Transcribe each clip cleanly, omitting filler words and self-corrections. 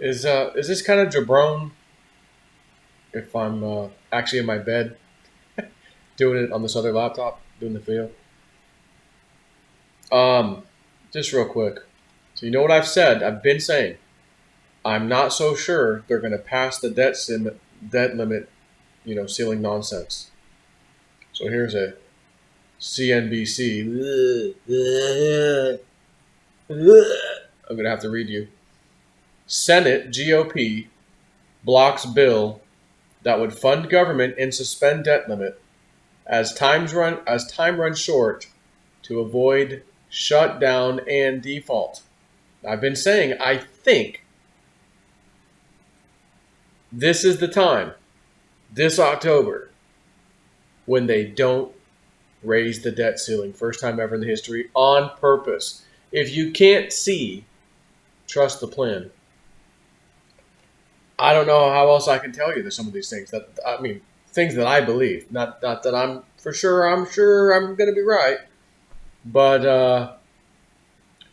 Is this kind of jabron if I'm actually in my bed doing it on this other laptop, doing the video? Just real quick. So you know what I've said? I've been saying I'm not so sure they're going to pass the debt limit, ceiling nonsense. So here's a CNBC. I'm going to have to read you. Senate GOP blocks bill that would fund government and suspend debt limit as time runs short to avoid shutdown and default. I've been saying I think this is the time, this October, when they don't raise the debt ceiling. First time ever in the history, on purpose. If you can't see, trust the plan. I don't know how else I can tell you that some of these things things that I believe. Not that I'm sure I'm going to be right. But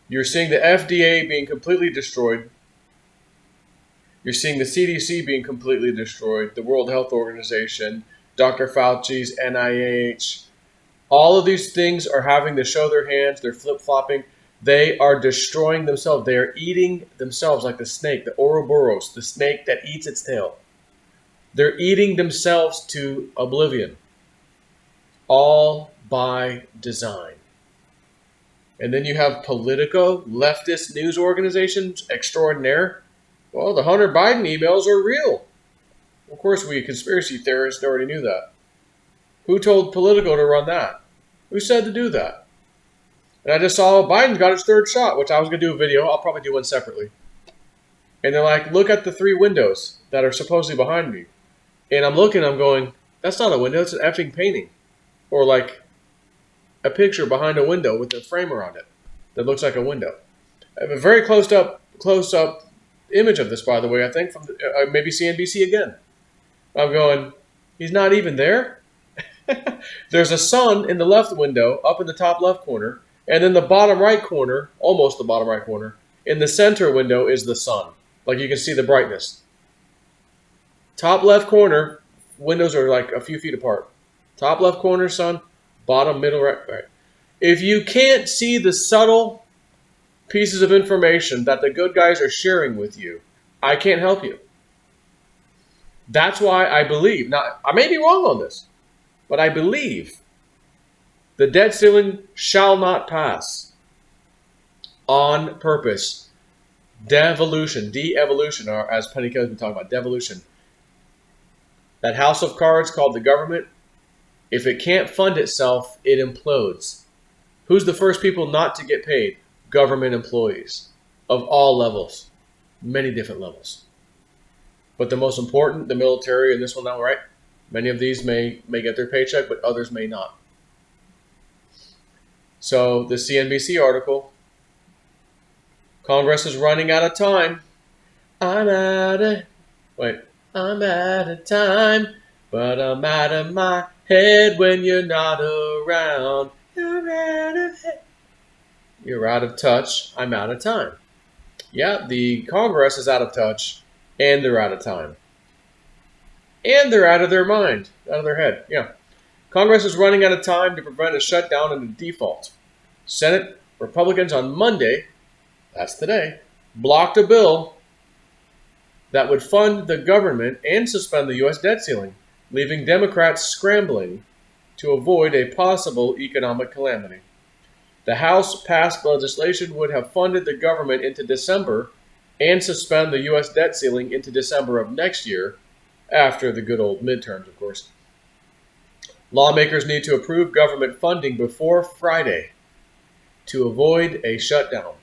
you're seeing the FDA being completely destroyed. You're seeing the CDC being completely destroyed. The World Health Organization, Dr. Fauci's NIH. All of these things are having to show their hands. They're flip-flopping. They are destroying themselves. They are eating themselves like the snake, the Ouroboros, the snake that eats its tail. They're eating themselves to oblivion. All by design. And then you have Politico, leftist news organizations extraordinaire. Well, the Hunter Biden emails are real. Of course, we conspiracy theorists already knew that. Who told Politico to run that? Who said to do that? And I just saw Biden got his third shot, which I was going to do a video. I'll probably do one separately. And they're like, look at the 3 windows that are supposedly behind me. And I'm looking, I'm going, that's not a window, it's an effing painting. Or like a picture behind a window with a frame around it that looks like a window. I have a very close up image of this, by the way, I think, from maybe CNBC again. I'm going, he's not even there? There's a sun in the left window, up in the top left corner, and in the bottom right corner, almost the bottom right corner, in the center window is the sun. Like you can see the brightness. Top left corner, windows are like a few feet apart. Top left corner, sun, bottom, middle, right. If you can't see the subtle pieces of information that the good guys are sharing with you, I can't help you. That's why I believe, now I may be wrong on this, but I believe the debt ceiling shall not pass on purpose. De-evolution, or as Penny Kelly's been talking about, devolution. That house of cards called the government, if it can't fund itself, it implodes. Who's the first people not to get paid? Government employees of all levels, many different levels. But the most important, the military, and this one now, right? Many of these may get their paycheck, but others may not. So the CNBC article, Congress is running out of time. I'm out of time, but I'm out of my head when you're not around. You're out of touch. I'm out of time. Yeah, the Congress is out of touch, and they're out of time. And they're out of their mind, out of their head. Yeah. Congress is running out of time to prevent a shutdown and a default. Senate Republicans on Monday, that's today, blocked a bill that would fund the government and suspend the U.S. debt ceiling, leaving Democrats scrambling to avoid a possible economic calamity. The House passed legislation would have funded the government into December and suspend the U.S. debt ceiling into December of next year, after the good old midterms, of course. Lawmakers need to approve government funding before Friday to avoid a shutdown.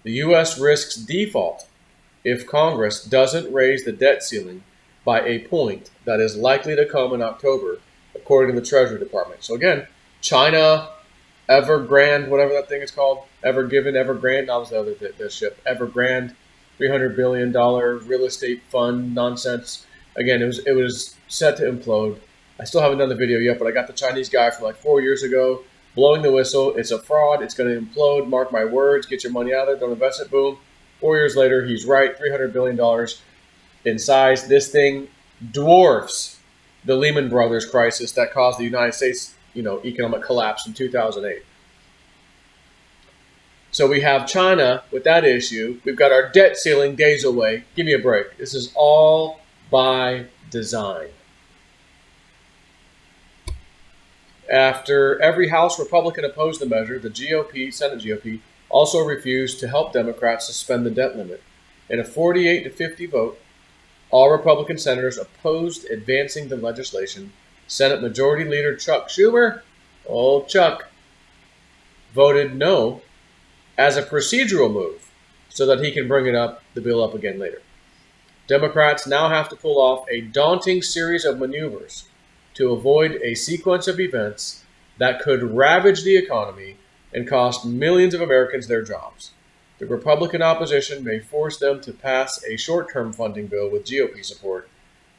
The U.S. risks default if Congress doesn't raise the debt ceiling by a point that is likely to come in October, according to the Treasury Department. So again, China, Evergrande, whatever that thing is called, Evergrande, that was the other the ship, Evergrande, $300 billion real estate fund nonsense. Again, it was set to implode. I still haven't done the video yet, but I got the Chinese guy from like 4 years ago blowing the whistle. It's a fraud. It's going to implode. Mark my words. Get your money out of it. Don't invest it. Boom. 4 years later, he's right, $300 billion in size. This thing dwarfs the Lehman Brothers crisis that caused the United States, economic collapse in 2008. So we have China with that issue. We've got our debt ceiling days away. Give me a break. This is all by design. After every House Republican opposed the measure, the GOP, Senate GOP, also refused to help Democrats suspend the debt limit. In a 48-50 vote, all Republican senators opposed advancing the legislation. Senate Majority Leader Chuck Schumer, old Chuck, voted no as a procedural move so that he can bring the bill up again later. Democrats now have to pull off a daunting series of maneuvers to avoid a sequence of events that could ravage the economy and cost millions of Americans their jobs. The Republican opposition may force them to pass a short-term funding bill with GOP support,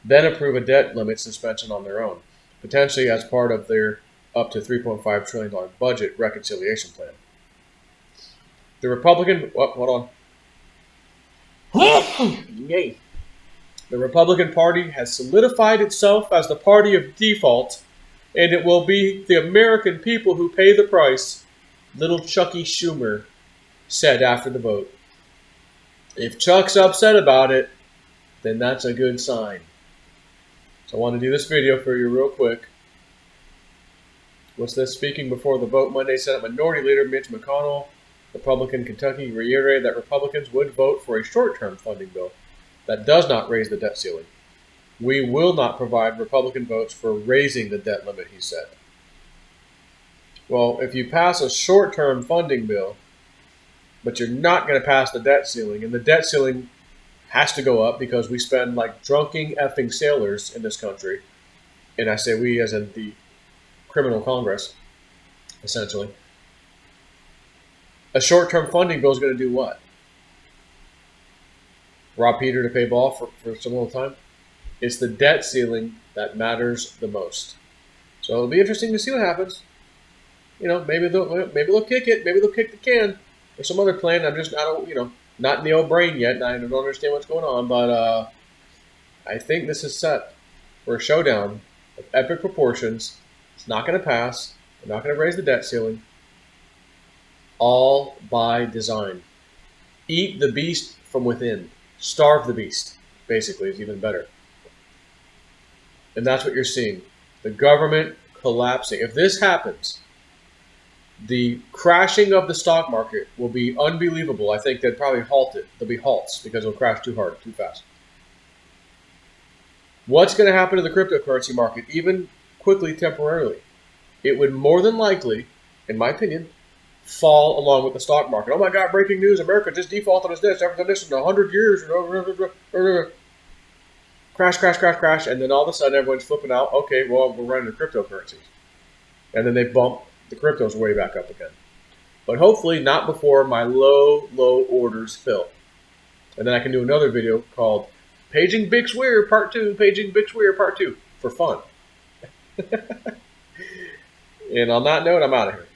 then approve a debt limit suspension on their own, potentially as part of their up to $3.5 trillion budget reconciliation plan. The Republican... hold on. Yay. The Republican Party has solidified itself as the party of default, and it will be the American people who pay the price, little Chucky Schumer said after the vote. If Chuck's upset about it, then that's a good sign. So I want to do this video for you real quick. What's this? Speaking before the vote Monday, Senate Minority Leader Mitch McConnell, Republican Kentucky, reiterated that Republicans would vote for a short-term funding bill that does not raise the debt ceiling. We will not provide Republican votes for raising the debt limit, he said. Well, if you pass a short-term funding bill, but you're not going to pass the debt ceiling, and the debt ceiling has to go up because we spend like drunken effing sailors in this country, and I say we as in the criminal Congress, essentially. A short-term funding bill is going to do what? Rob Peter to pay ball for some little time? It's the debt ceiling that matters the most. So it'll be interesting to see what happens. Maybe they'll kick it. Maybe they'll kick the can. Or some other plan. I'm just not in the old brain yet, and I don't understand what's going on. But I think this is set for a showdown of epic proportions. It's not going to pass. They're not going to raise the debt ceiling. All by design. Eat the beast from within. Starve the beast, basically, is even better. And that's what you're seeing. The government collapsing. If this happens, the crashing of the stock market will be unbelievable. I think they'd probably halt it. There'll be halts because it'll crash too hard, too fast. What's going to happen to the cryptocurrency market, even quickly, temporarily? It would more than likely, in my opinion, fall along with the stock market. Oh my God, breaking news, America just defaulted on its debt. Never done this in 100 years. Crash, crash, crash, crash. And then all of a sudden everyone's flipping out. Okay, well, we're running to cryptocurrencies. And then they bump the cryptos way back up again. But hopefully not before my low orders fill. And then I can do another video called Paging Big Swear Part 2, Paging Big Swear Part 2 for fun. And on that note, I'm out of here.